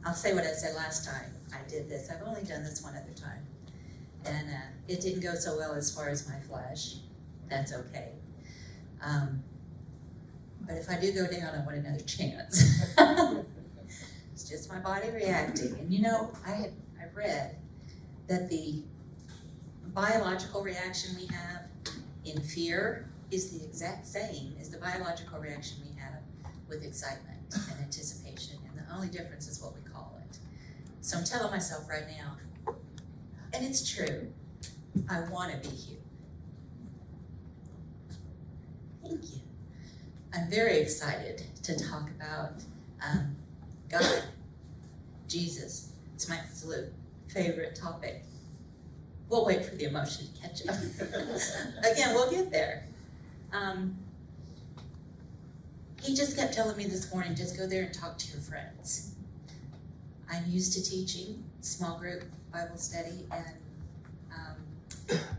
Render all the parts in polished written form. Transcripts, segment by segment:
I'll say what I said last time I did this. I've only done this one other time. And it didn't go so well as far as my flesh. That's okay. But if I do go down, I want another chance. It's just my body reacting. And you know, I read that the biological reaction we have in fear is the exact same as the biological reaction we have with excitement and anticipation. And the only difference is what we call it. So I'm telling myself right now, and it's true, I want to be here. Thank you. I'm very excited to talk about God, Jesus. It's my absolute favorite topic. We'll wait for the emotion to catch up. Again, we'll get there. He just kept telling me this morning, just go there and talk to your friends. I'm used to teaching small group Bible study, and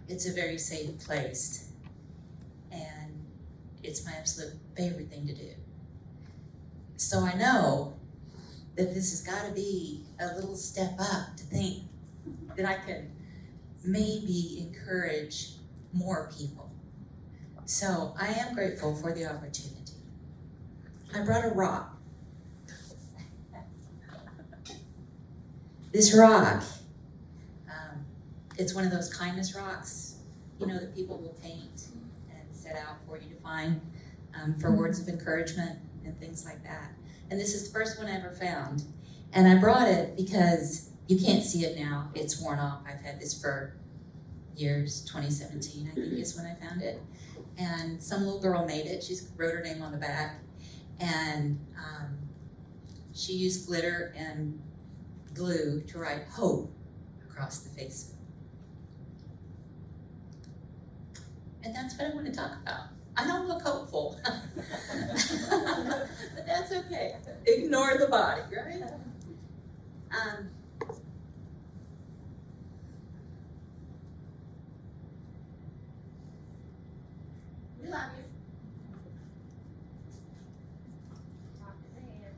it's a very safe place. And it's my absolute favorite thing to do. So I know that this has got to be a little step up to think that I can maybe encourage more people. So I am grateful for the opportunity. I brought a rock. This rock, it's one of those kindness rocks, you know, that people will paint and set out for you to find for words of encouragement and things like that. And this is the first one I ever found. And I brought it because you can't see it now. It's worn off. I've had this for years. 2017, I think, is when I found it. And some little girl made it. She wrote her name on the back. And she used glitter and glue to write hope across the face. And that's what I want to talk about. I don't look hopeful, but that's okay. Ignore the body, right? We love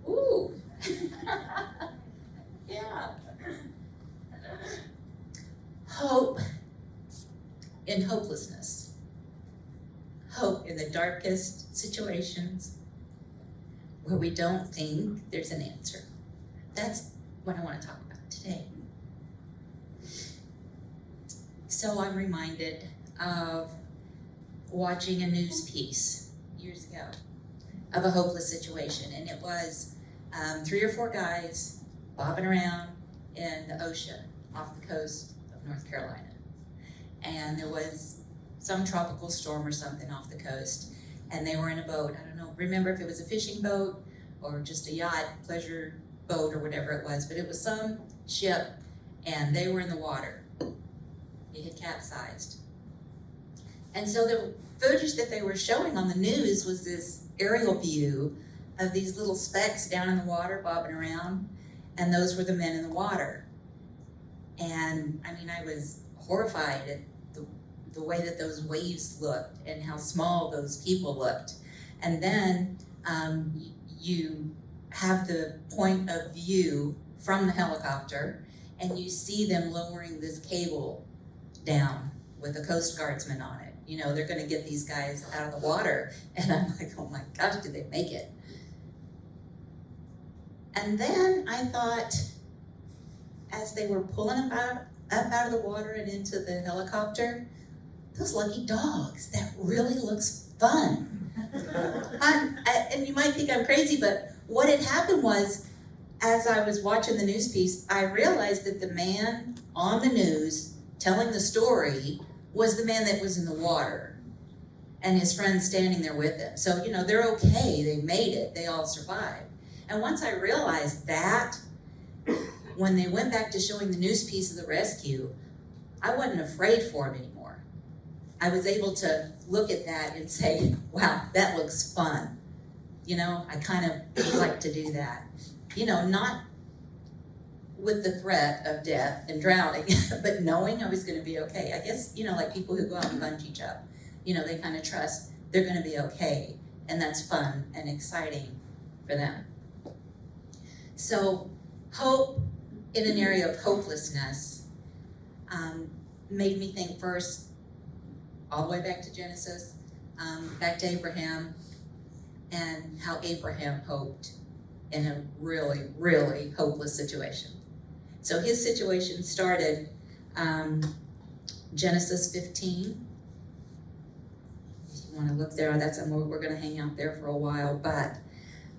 you. Ooh. Yeah. Hope in hopelessness. Hope in the darkest situations where we don't think there's an answer. That's what I want to talk about today. So I'm reminded of watching a news piece years ago of a hopeless situation, and it was 3 or 4 guys bobbing around in the ocean off the coast of North Carolina. And there was some tropical storm or something off the coast, and they were in a boat. I don't know, remember if it was a fishing boat or just a yacht, pleasure boat or whatever it was, but it was some ship, and they were in the water. It had capsized. And so the footage that they were showing on the news was this aerial view of these little specks down in the water bobbing around, and those were the men in the water. And I mean, I was horrified at the way that those waves looked and how small those people looked. And then you have the point of view from the helicopter, and you see them lowering this cable down with a Coast Guardsman on it. You know, they're gonna get these guys out of the water. And I'm like, oh my gosh, did they make it? And then I thought, as they were pulling them up out of the water and into the helicopter, those lucky dogs, that really looks fun. And you might think I'm crazy, but what had happened was, as I was watching the news piece, I realized that the man on the news telling the story was the man that was in the water, and his friend standing there with him. So, you know, they're okay, they made it, they all survived. And once I realized that, when they went back to showing the news piece of the rescue, I wasn't afraid for him anymore. I was able to look at that and say, wow, that looks fun. You know, I kind of like to do that. You know, not with the threat of death and drowning, but knowing I was going to be okay. I guess, you know, like people who go out and bungee jump, you know, they kind of trust they're going to be okay. And that's fun and exciting for them. So hope in an area of hopelessness made me think first all the way back to Genesis, back to Abraham, and how Abraham hoped in a really, really hopeless situation. So his situation started Genesis 15. If you want to look there, we're going to hang out there for a while. But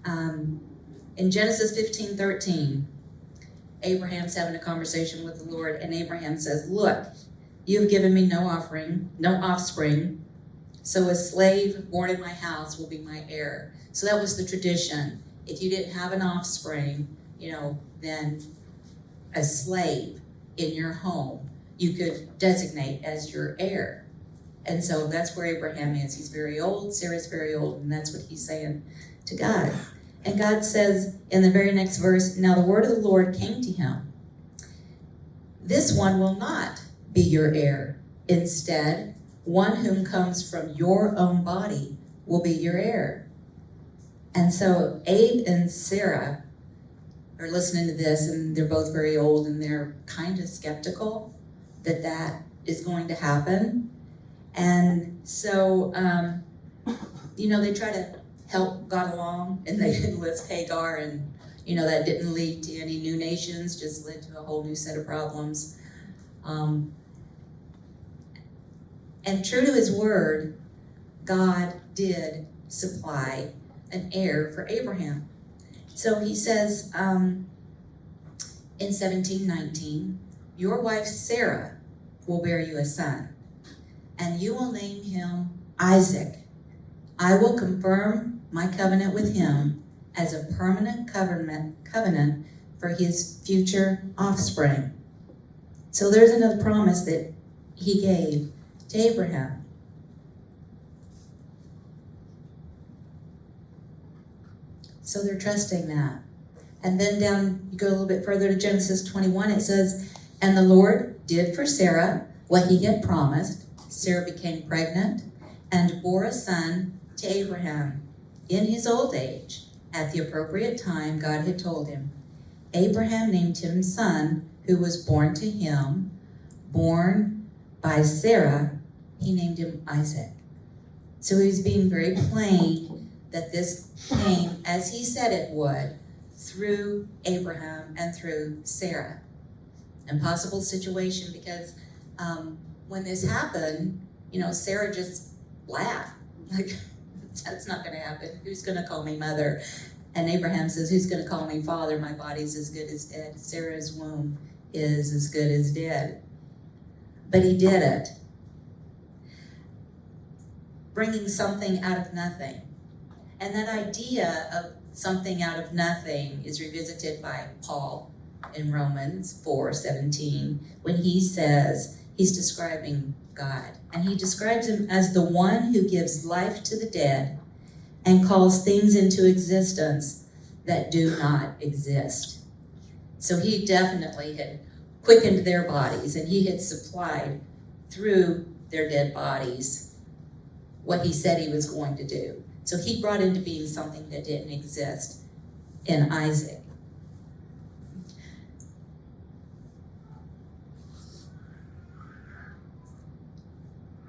in Genesis 15:13, Abraham's having a conversation with the Lord, and Abraham says, "Look, you have given me no offspring, so a slave born in my house will be my heir." So that was the tradition. If you didn't have an offspring, then a slave in your home you could designate as your heir. And so that's where Abraham is. He's very old, Sarah's very old, and that's what he's saying to God. And God says in the very next verse, "Now the word of the Lord came to him. This one will not be your heir. Instead, one whom comes from your own body will be your heir." And so Abe and Sarah are listening to this, and they're both very old, and they're kind of skeptical that that is going to happen. And so, they try to help God along, and they enlist Hagar, and, that didn't lead to any new nations, just led to a whole new set of problems. And true to his word, God did supply an heir for Abraham. So he says in 17:19, "Your wife Sarah will bear you a son, and you will name him Isaac. I will confirm my covenant with him as a permanent covenant for his future offspring." So there's another promise that he gave to Abraham. So they're trusting that. And then down, you go a little bit further to Genesis 21, it says, "And the Lord did for Sarah what he had promised. Sarah became pregnant and bore a son to Abraham in his old age. At the appropriate time, God had told him. Abraham named him son who was born to him, born by Sarah. He named him Isaac." So he was being very plain that this came, as he said it would, through Abraham and through Sarah. Impossible situation, because when this happened, Sarah just laughed. Like, that's not going to happen. Who's going to call me mother? And Abraham says, "Who's going to call me father? My body's as good as dead. Sarah's womb is as good as dead." But he did it, bringing something out of nothing. And that idea of something out of nothing is revisited by Paul in Romans 4:17, when he says, he's describing God, and he describes him as the one who gives life to the dead and calls things into existence that do not exist. So he definitely had quickened their bodies, and he had supplied through their dead bodies what he said he was going to do. So he brought into being something that didn't exist in Isaac.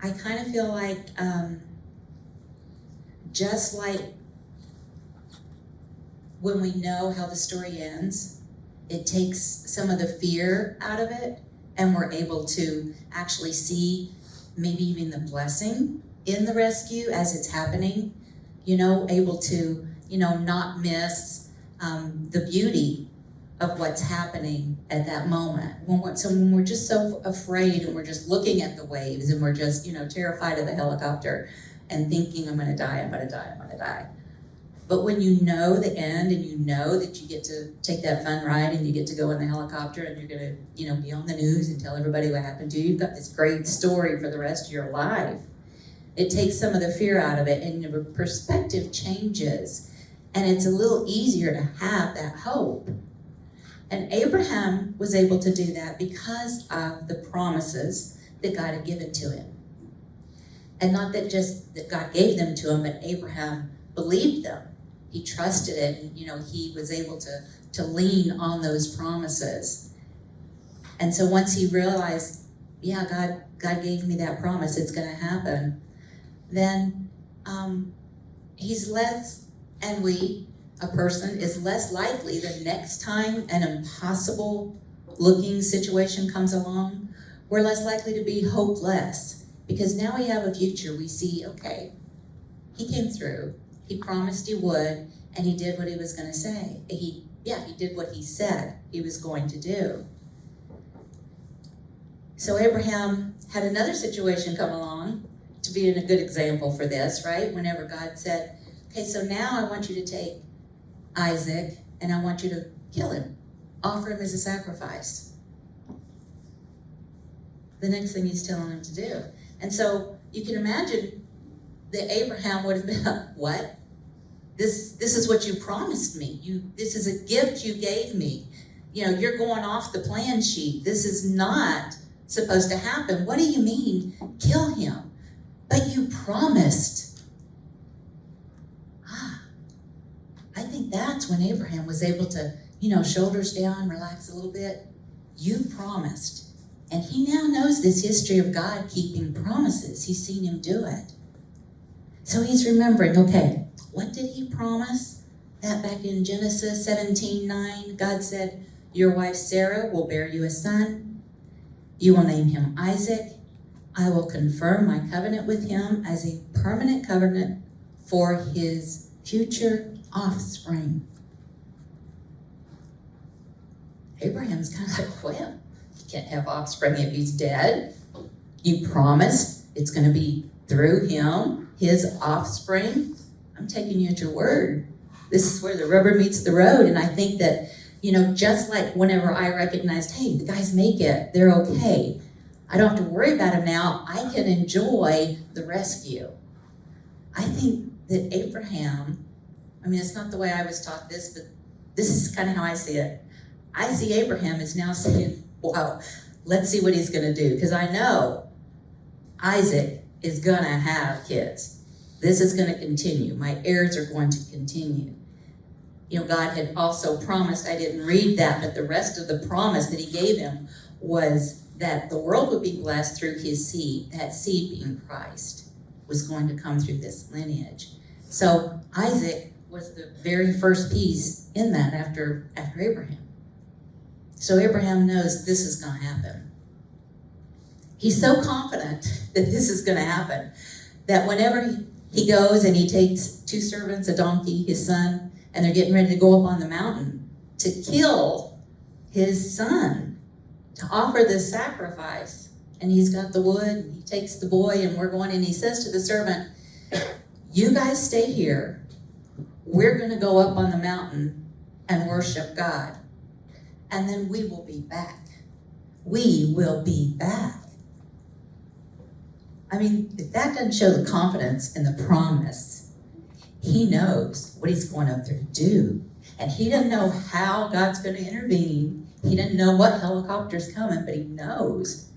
I kind of feel like, just like when we know how the story ends, it takes some of the fear out of it, and we're able to actually see maybe even the blessing in the rescue as it's happening. Able to, not miss the beauty of what's happening at that moment. When we're just so afraid, and we're just looking at the waves, and we're just, terrified of the helicopter and thinking, I'm gonna die. But when you know the end, and you know that you get to take that fun ride, and you get to go in the helicopter, and you're gonna, be on the news and tell everybody what happened to you, you've got this great story for the rest of your life. It takes some of the fear out of it, and your perspective changes, and it's a little easier to have that hope. And Abraham was able to do that because of the promises that God had given to him. And not that just that God gave them to him, but Abraham believed them. he trusted it, and he was able to lean on those promises. And so once he realized, yeah, God gave me that promise, it's going to happen, then he's less, and a person is less likely the next time an impossible looking situation comes along, we're less likely to be hopeless, because now we have a future. We see, okay, he came through, he promised he would, and he did what he was going to say. He did what he said he was going to do. So Abraham had another situation come along to be a good example for this, right? Whenever God said, okay, so now I want you to take Isaac and I want you to kill him, offer him as a sacrifice. The next thing he's telling him to do. And so you can imagine that Abraham would have been like, what? This is what you promised me. This is a gift you gave me. You're going off the plan sheet. This is not supposed to happen. What do you mean, kill him? But you promised. I think that's when Abraham was able to, shoulders down, relax a little bit. You promised. And he now knows this history of God keeping promises. He's seen him do it. So he's remembering, okay, what did he promise? That back in Genesis 17:9, God said, your wife Sarah will bear you a son. You will name him Isaac. I will confirm my covenant with him as a permanent covenant for his future offspring. Abraham's kind of like, well, he can't have offspring if he's dead. You promised it's going to be through him, his offspring. I'm taking you at your word. This is where the rubber meets the road. And I think that, just like whenever I recognized, hey, the guys make it, they're okay. I don't have to worry about them now. I can enjoy the rescue. I think that Abraham, it's not the way I was taught this, but this is kind of how I see it. I see Abraham as now saying, wow, let's see what he's going to do. Because I know Isaac is going to have kids. This is going to continue. My heirs are going to continue. God had also promised, I didn't read that, but the rest of the promise that he gave him was that the world would be blessed through his seed. That seed being Christ was going to come through this lineage. So Isaac was the very first piece in that after Abraham. So Abraham knows this is going to happen. He's so confident that this is going to happen that whenever he goes and he takes two servants, a donkey, his son, and they're getting ready to go up on the mountain to kill his son, to offer this sacrifice. And he's got the wood, and he takes the boy, and we're going, and he says to the servant, you guys stay here. We're going to go up on the mountain and worship God. And then we will be back. We will be back. If that doesn't show the confidence in the promise, he knows what he's going up there to do. And he doesn't know how God's going to intervene. He doesn't know what helicopter's coming, but he knows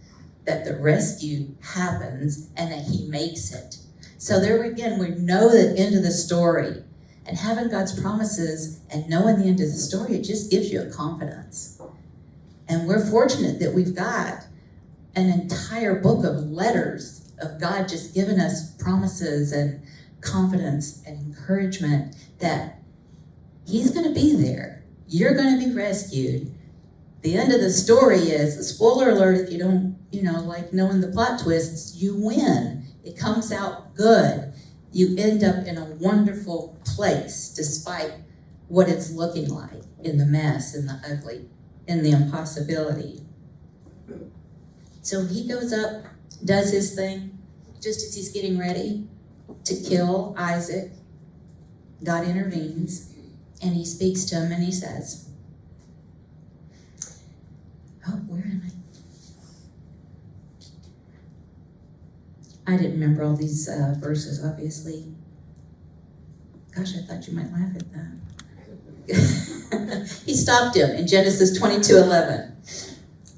that the rescue happens and that he makes it. So there again, we know the end of the story. And having God's promises and knowing the end of the story, it just gives you a confidence. And we're fortunate that we've got an entire book of letters of God just giving us promises and confidence and encouragement that he's going to be there. You're going to be rescued. The end of the story is, spoiler alert, if you don't, like knowing the plot twists, you win. It comes out good. You end up in a wonderful place despite what it's looking like in the mess, in the ugly, in the impossibility. So he goes up, does his thing, just as he's getting ready to kill Isaac. God intervenes, and he speaks to him, and he says, where am I? I didn't remember all these verses, obviously. Gosh, I thought you might laugh at that. He stopped him in Genesis 22:11.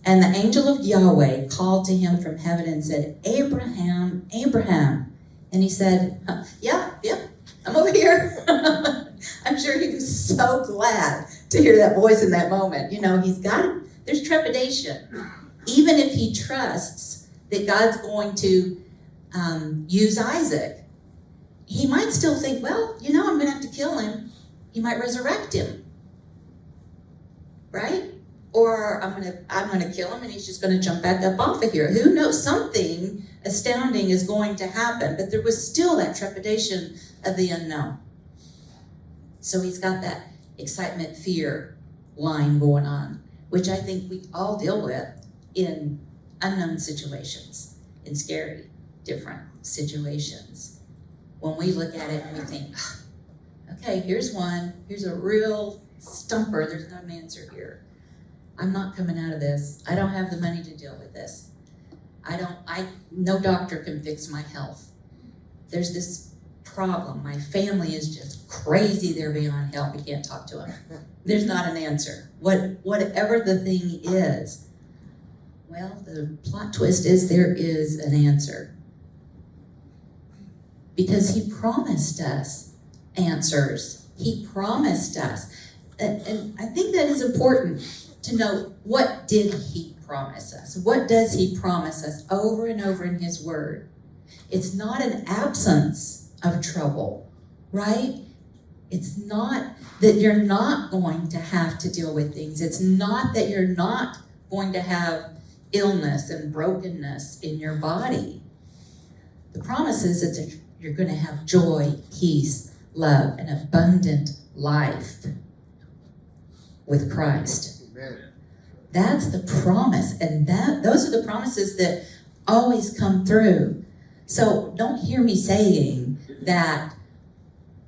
And the angel of Yahweh called to him from heaven and said, Abraham, Abraham. And he said, yeah, I'm over here. I'm sure he was so glad to hear that voice in that moment. There's trepidation. Even if he trusts that God's going to use Isaac, he might still think, well, I'm going to have to kill him. He might resurrect him, right? Or I'm going to kill him and he's just going to jump back up off of here. Who knows? Something astounding is going to happen. But there was still that trepidation of the unknown. So he's got that excitement, fear line going on, which I think we all deal with in unknown situations, in scary, different situations. When we look at it and we think, okay, here's a real stumper, there's not an answer here. I'm not coming out of this. I don't have the money to deal with this. No doctor can fix my health. There's this problem. My family is just crazy. They're beyond help. We can't talk to them. There's not an answer. Whatever the thing is, well, the plot twist is there is an answer. Because he promised us answers. He promised us. And I think that is important to know, what did he promise us? What does he promise us over and over in his word? It's not an absence of trouble, right? It's not that you're not going to have to deal with things. It's not that you're not going to have illness and brokenness in your body. The promise is that you're going to have joy, peace, love, and abundant life with Christ. Amen. That's the promise, and those are the promises that always come through. So don't hear me saying that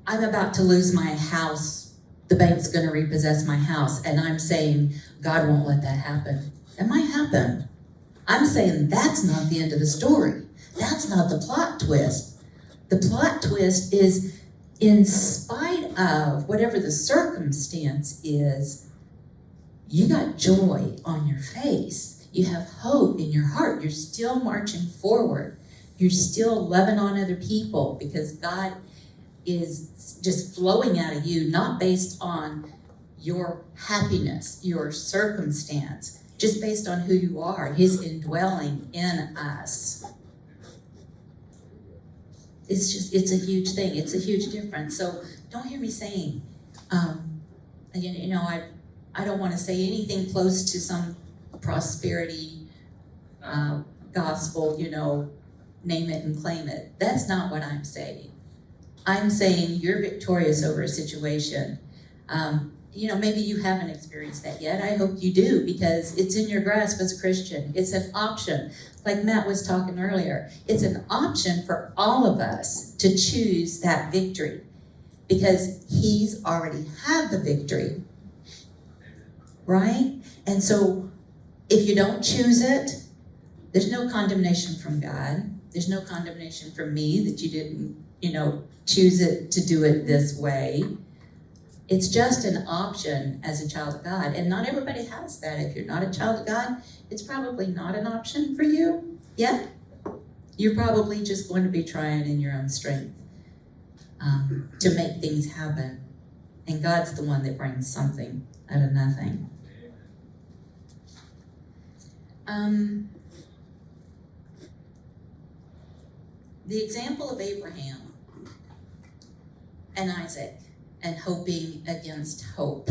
I'm about to lose my house, the bank's going to repossess my house, and I'm saying God won't let that happen. It might happen. I'm saying that's not the end of the story. That's not the plot twist. The plot twist is, in spite of whatever the circumstance is, you got joy on your face. You have hope in your heart. You're still marching forward. You're still loving on other people because God is just flowing out of you, not based on your happiness, your circumstance, just based on who you are, his indwelling in us. It's a huge thing. It's a huge difference. So don't hear me saying, I don't want to say anything close to some prosperity gospel, name it and claim it. That's not what I'm saying. I'm saying you're victorious over a situation. Maybe you haven't experienced that yet. I hope you do, because it's in your grasp as a Christian. It's an option. Like Matt was talking earlier, it's an option for all of us to choose that victory, because he's already had the victory, right? And so if you don't choose it, there's no condemnation from God. There's no condemnation from me that you didn't, choose it to do it this way. It's just an option as a child of God. And not everybody has that. If you're not a child of God, it's probably not an option for you yet. You're probably just going to be trying in your own strength to make things happen. And God's the one that brings something out of nothing. The example of Abraham and Isaac and hoping against hope.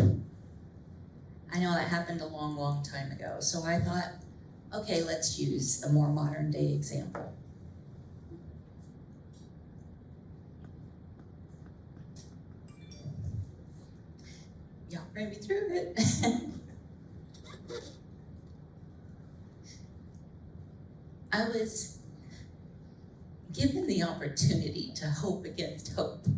I know that happened a long, long time ago. So I thought, okay, let's use a more modern day example. Y'all ran me through it. I was given the opportunity to hope against hope.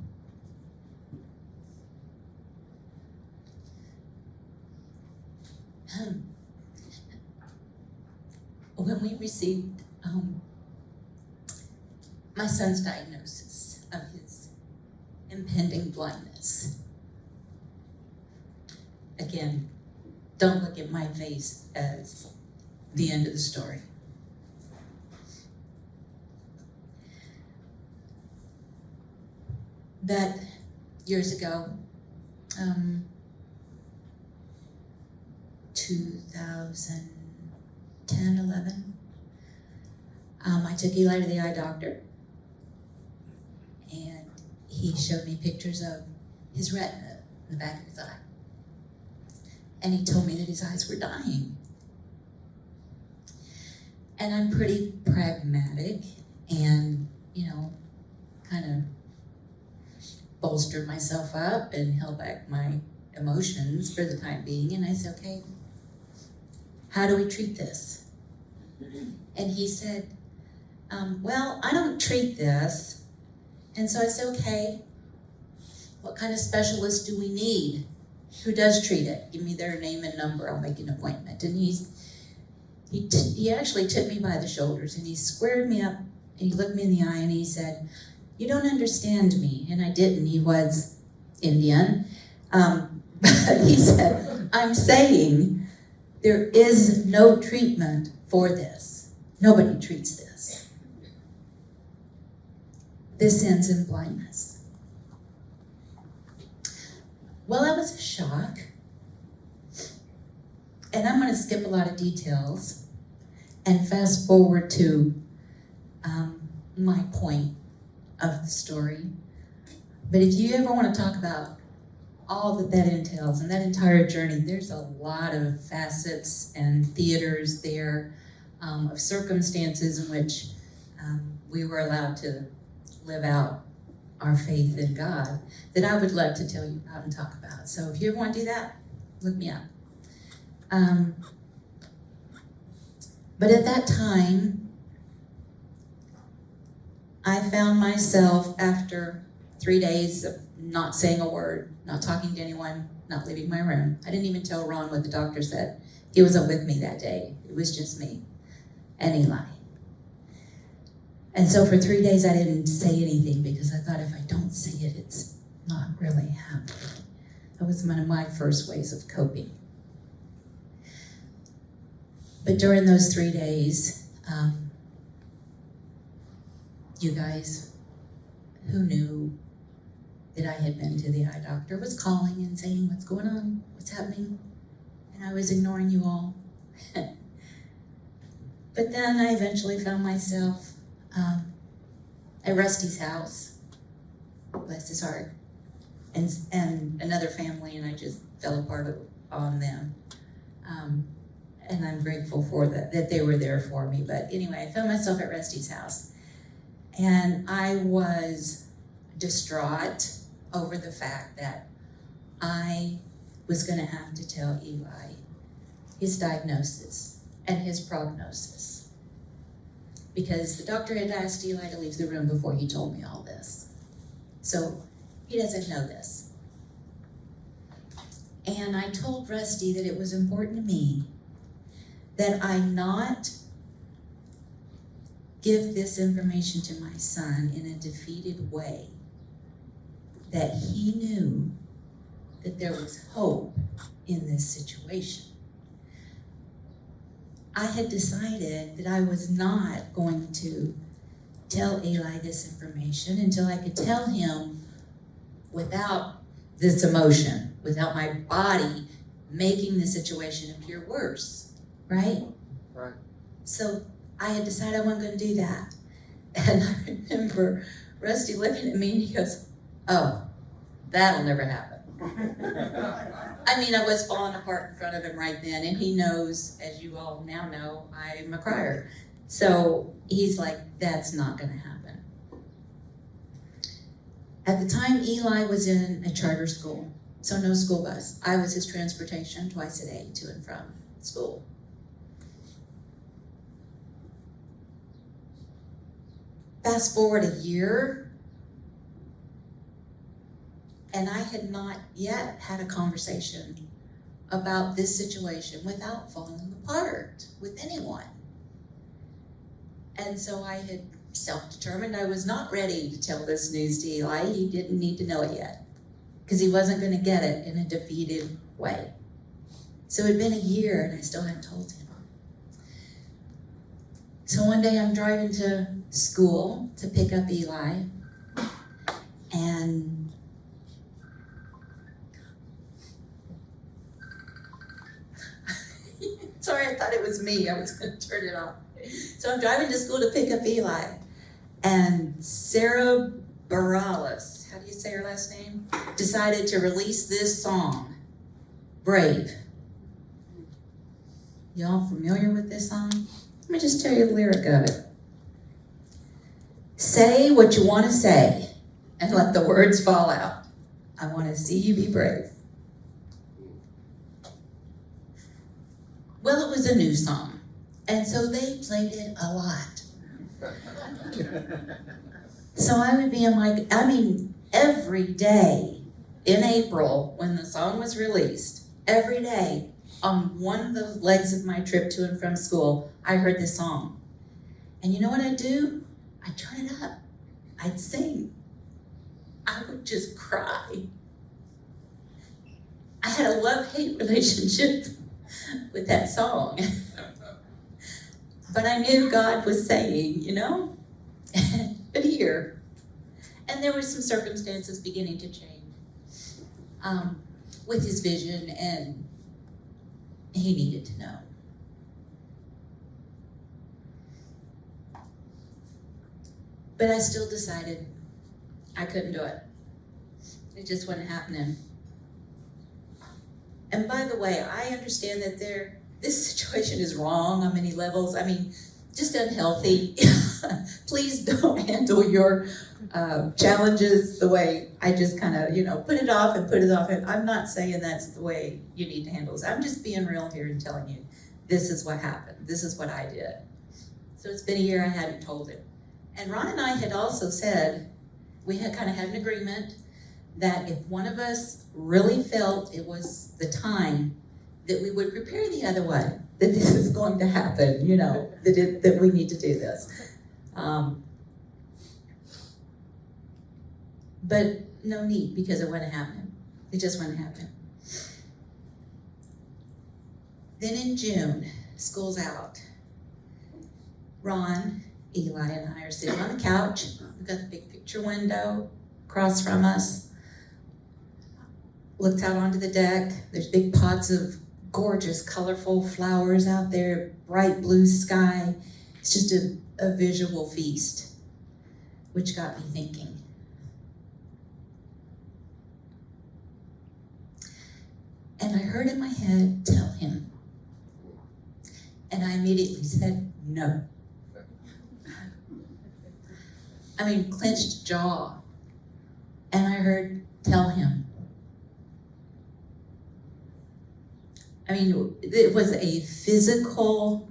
When we received my son's diagnosis of his impending blindness, again, don't look at my face as the end of the story. That years ago, 2010, 11. I took Eli to the eye doctor, and he showed me pictures of his retina in the back of his eye. And he told me that his eyes were dying. And I'm pretty pragmatic and, kind of bolstered myself up and held back my emotions for the time being. And I said, okay, how do we treat this? And he said, well, I don't treat this. And so I said, okay, what kind of specialist do we need? Who does treat it? Give me their name and number, I'll make an appointment. And he actually took me by the shoulders and he squared me up and he looked me in the eye and he said, you don't understand me. And I didn't, he was Indian. But he said, I'm saying there is no treatment for this. Nobody treats this. This ends in blindness. Well, that was a shock. And I'm going to skip a lot of details and fast forward to my point of the story. But if you ever want to talk about all that entails and that entire journey, there's a lot of facets and theaters there of circumstances in which we were allowed to live out our faith in God that I would love to tell you about and talk about. So if you ever want to do that, look me up. But at that time, I found myself after 3 days of not saying a word, not talking to anyone, not leaving my room. I didn't even tell Ron what the doctor said. He wasn't with me that day. It was just me and Eli. And so for 3 days, I didn't say anything because I thought if I don't say it, it's not really happening. That was one of my first ways of coping. But during those 3 days, you guys who knew that I had been to the eye doctor was calling and saying, what's going on? What's happening? And I was ignoring you all. But then I eventually found myself at Rusty's house, bless his heart, and another family, and I just fell apart on them. And I'm grateful for that they were there for me. But anyway, I found myself at Rusty's house. And I was distraught over the fact that I was going to have to tell Eli his diagnosis and his prognosis. Because the doctor had asked Eli to leave the room before he told me all this. So he doesn't know this. And I told Rusty that it was important to me that I not give this information to my son in a defeated way, that he knew that there was hope in this situation. I had decided that I was not going to tell Eli this information until I could tell him without this emotion, without my body making the situation appear worse, right? Right. So I had decided I wasn't going to do that. And I remember Rusty looking at me and he goes, oh, that'll never happen. I mean, I was falling apart in front of him right then, and he knows, as you all now know, I'm a crier. So he's like, that's not going to happen. At the time, Eli was in a charter school, so no school bus. I was his transportation twice a day to and from school. Fast forward a year, and I had not yet had a conversation about this situation without falling apart with anyone. And so I had self-determined I was not ready to tell this news to Eli. He didn't need to know it yet, because he wasn't going to get it in a defeated way. So it had been a year, and I still hadn't told him. So one day I'm driving to school to pick up Eli, and Sorry, I thought it was me. I was going to turn it off. So I'm driving to school to pick up Eli. And Sarah Bareilles, how do you say her last name? Decided to release this song, Brave. Y'all familiar with this song? Let me just tell you the lyric of it. Say what you want to say and let the words fall out. I want to see you be brave. Well, it was a new song, and so they played it a lot. So I would be every day in April when the song was released, every day on one of the legs of my trip to and from school, I heard this song. And you know what I'd do? I'd turn it up. I'd sing. I would just cry. I had a love-hate relationship with that song. But I knew God was saying, but here. And there were some circumstances beginning to change with his vision, and he needed to know. But I still decided I couldn't do it. It just wasn't happening. And by the way, I understand that this situation is wrong on many levels. Just unhealthy. Please don't handle your challenges the way I just kind of, put it off and put it off. And I'm not saying that's the way you need to handle this. I'm just being real here and telling you, this is what happened. This is what I did. So it's been a year I hadn't told him. And Ron and I had also said, we had kind of had an agreement that if one of us really felt it was the time, that we would prepare the other one, that this is going to happen, that we need to do this. But no need, because it wasn't happening. It just wasn't happening. Then in June, school's out. Ron, Eli, and I are sitting on the couch. We've got the big picture window across from us. Looked out onto the deck. There's big pots of gorgeous, colorful flowers out there, bright blue sky. It's just a visual feast, which got me thinking. And I heard in my head, tell him. And I immediately said, no. Clenched jaw. And I heard, tell him. It was a physical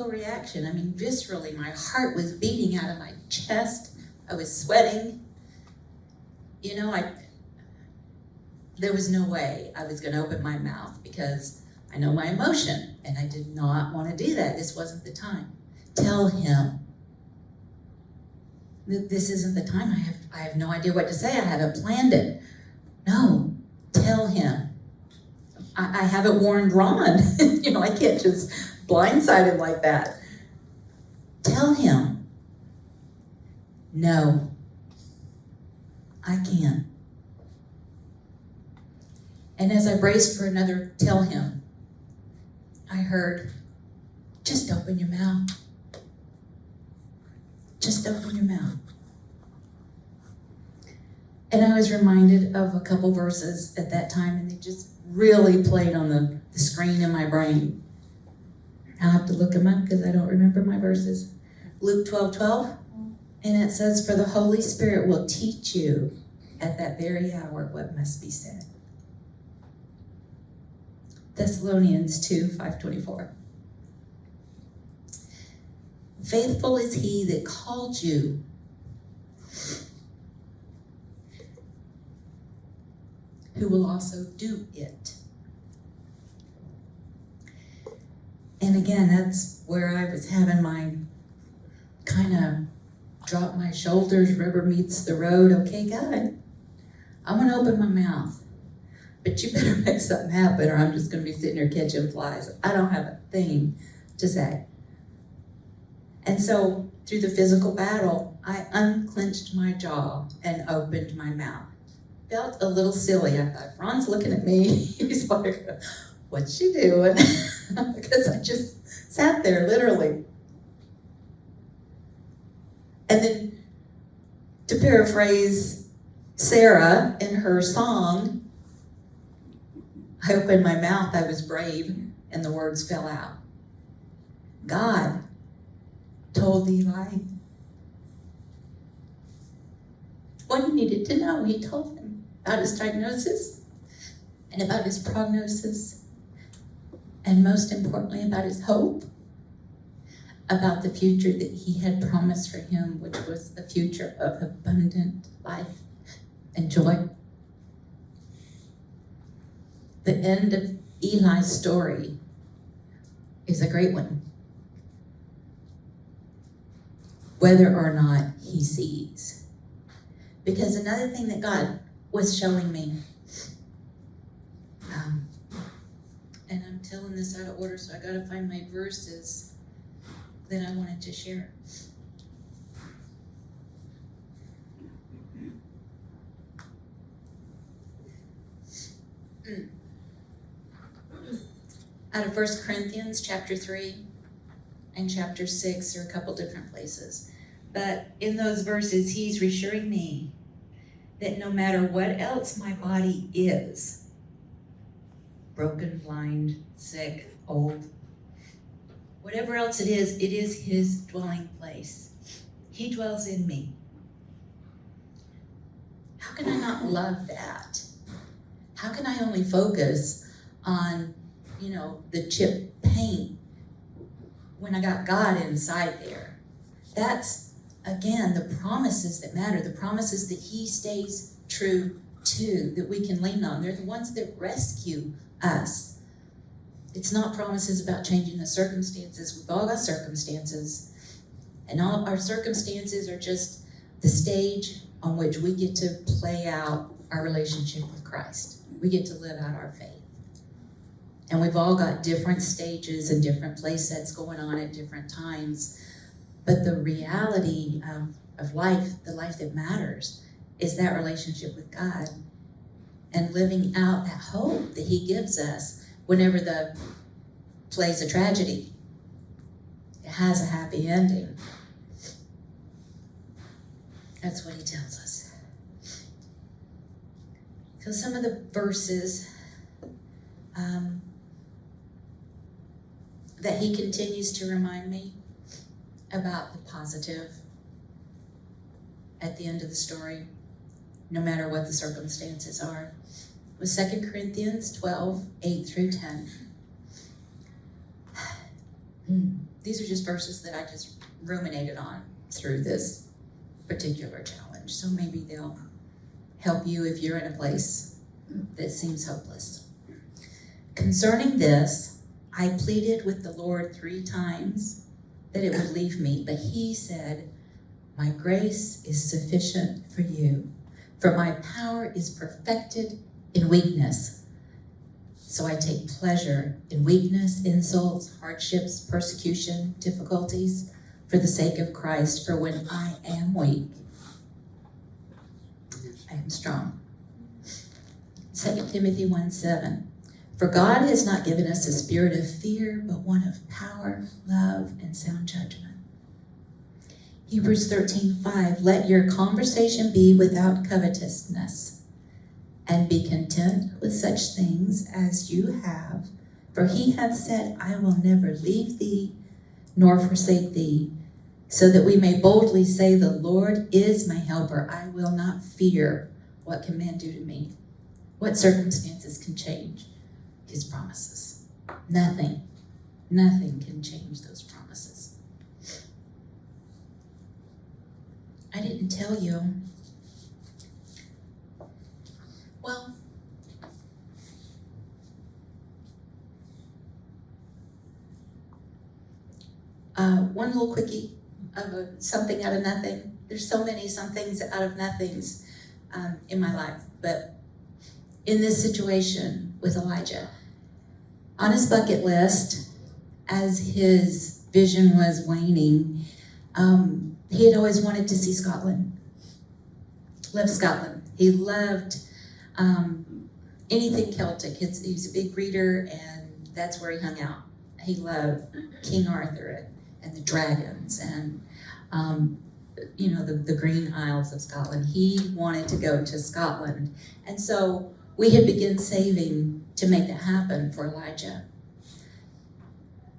reaction. Viscerally, my heart was beating out of my chest. I was sweating. There was no way I was going to open my mouth because I know my emotion, and I did not want to do that. This wasn't the time. Tell him that this isn't the time. I have no idea what to say. I haven't planned it. No, tell him. I haven't warned Ron. I can't just blindside him like that. Tell him. No, I can't. And as I braced for another tell him, I heard, just open your mouth. Just open your mouth. And I was reminded of a couple verses at that time, and they just really played on the screen in my brain. I'll have to look them up because I don't remember my verses. Luke 12:12, and it says, for the Holy Spirit will teach you at that very hour what must be said. Thessalonians 2:5-24. Faithful is he that called you, who will also do it. And again, that's where I was having my kind of drop my shoulders, rubber meets the road. Okay, God, I'm going to open my mouth. But you better make something happen or I'm just going to be sitting here catching flies. I don't have a thing to say. And so through the physical battle, I unclenched my jaw and opened my mouth. felt a little silly. I thought, Ron's looking at me. He's like, what's she doing? Because I just sat there, literally. And then, to paraphrase Sarah in her song, I opened my mouth, I was brave, and the words fell out. God told Eli what he needed to know. He told him about his diagnosis and about his prognosis, and most importantly, about his hope, about the future that he had promised for him, which was a future of abundant life and joy. The end of Eli's story is a great one, whether or not he sees. Because another thing that God was showing me, and I'm telling this out of order, so I got to find my verses that I wanted to share. Out of 1 Corinthians chapter 3 and chapter 6, there are a couple different places. But in those verses, he's reassuring me that no matter what else my body is, broken, blind, sick, old, whatever else it is his dwelling place. He dwells in me. How can I not love that? How can I only focus on, the chip paint when I got God inside there? That's, again, the promises that matter, the promises that he stays true to, that we can lean on. They're the ones that rescue us. It's not promises about changing the circumstances. We've all got circumstances, and all our circumstances are just the stage on which we get to play out our relationship with Christ. We get to live out our faith. And we've all got different stages and different play sets going on at different times. But the reality of life, the life that matters, is that relationship with God and living out that hope that he gives us whenever the play's a tragedy. It has a happy ending. That's what he tells us. So some of the verses that he continues to remind me about the positive at the end of the story, no matter what the circumstances are, was 2 Corinthians 12, 8 through 10. These are just verses that I just ruminated on through this particular challenge. So maybe they'll help you if you're in a place that seems hopeless. Concerning this, I pleaded with the Lord 3 times that it would leave me, but he said, my grace is sufficient for you, for my power is perfected in weakness. So I take pleasure in weakness, insults, hardships, persecution, difficulties, for the sake of Christ. For when I am weak, I am strong. 2 Timothy 1:7. For God has not given us a spirit of fear, but one of power, love, and sound judgment. Hebrews 13:5. Let your conversation be without covetousness, and be content with such things as you have. For he hath said, I will never leave thee, nor forsake thee, so that we may boldly say, the Lord is my helper. I will not fear. What can man do to me? What circumstances can change his promises? Nothing can change those promises. I didn't tell you. Well, one little quickie of something out of nothing. There's so many somethings out of nothings in my life, but in this situation with Elijah, on his bucket list, as his vision was waning, he had always wanted to see Scotland. Loved Scotland. He loved anything Celtic. He's a big reader, and that's where he hung out. He loved King Arthur and the dragons and the Green Isles of Scotland. He wanted to go to Scotland, and so we had begun saving to make that happen for Elijah.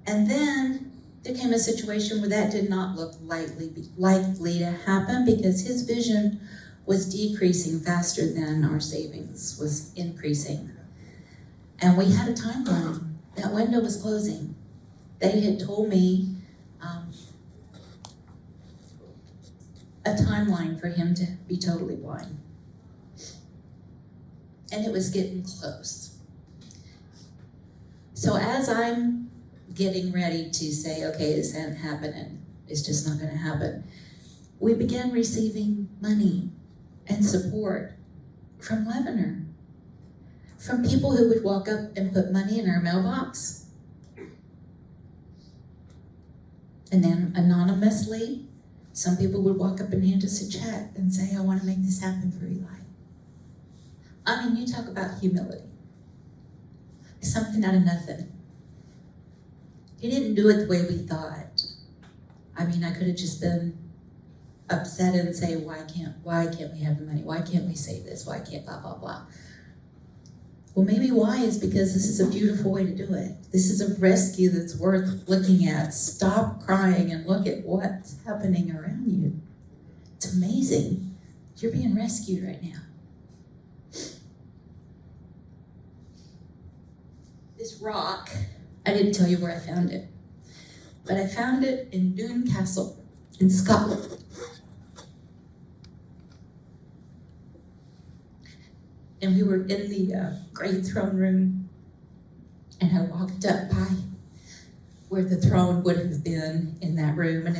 And then there came a situation where that did not look likely to happen because his vision was decreasing faster than our savings was increasing. And we had a timeline. That window was closing. They had told me a timeline for him to be totally blind. And it was getting close. So as I'm getting ready to say, okay, this ain't happening, it's just not gonna happen, we began receiving money and support from Lebanon, from people who would walk up and put money in our mailbox. And then anonymously, some people would walk up and hand us a check and say, I want to make this happen for Eli. I mean, you talk about humility. Something out of nothing. He didn't do it the way we thought. I mean, I could have just been upset and say, why can't we have the money? Why can't we say this? Why can't blah, blah, blah? Well, maybe why is because this is a beautiful way to do it. This is a rescue that's worth looking at. Stop crying and look at what's happening around you. It's amazing. You're being rescued right now. This rock, I didn't tell you where I found it, but I found it in Doune Castle in Scotland. And we were in the great throne room, and I walked up by where the throne would have been in that room. And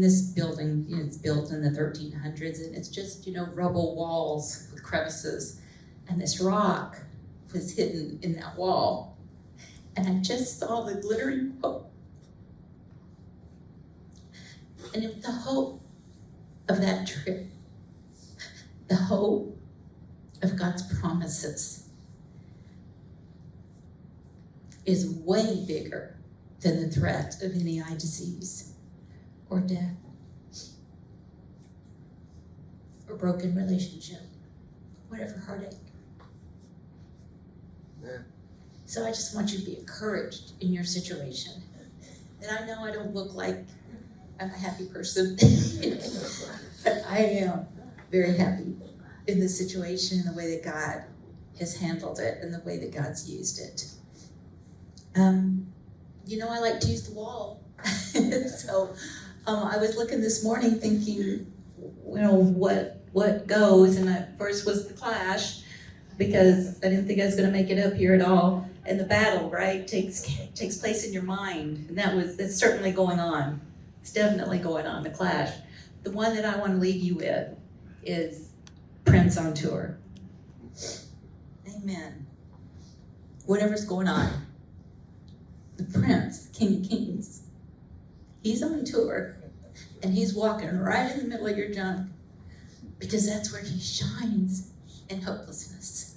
this building, it's built in the 1300s, and it's just, rubble walls with crevices. And this rock was hidden in that wall. And I just saw the glittering hope. And it was the hope of that trip, the hope of God's promises is way bigger than the threat of any eye disease or death or broken relationship, whatever heartache. Yeah. So I just want you to be encouraged in your situation. And I know I don't look like I'm a happy person, but I am very happy in this situation, in the way that God has handled it and the way that God's used it. I like to use the wall. So I was looking this morning thinking, what goes, and at first was the Clash, because I didn't think I was going to make it up here at all. And the battle, right, takes place in your mind, and that's certainly going on. It's definitely going on, the Clash. The one that I want to leave you with is Prince on tour. Amen. Whatever's going on, the Prince, King of Kings, he's on tour, and he's walking right in the middle of your junk, because that's where he shines in hopelessness.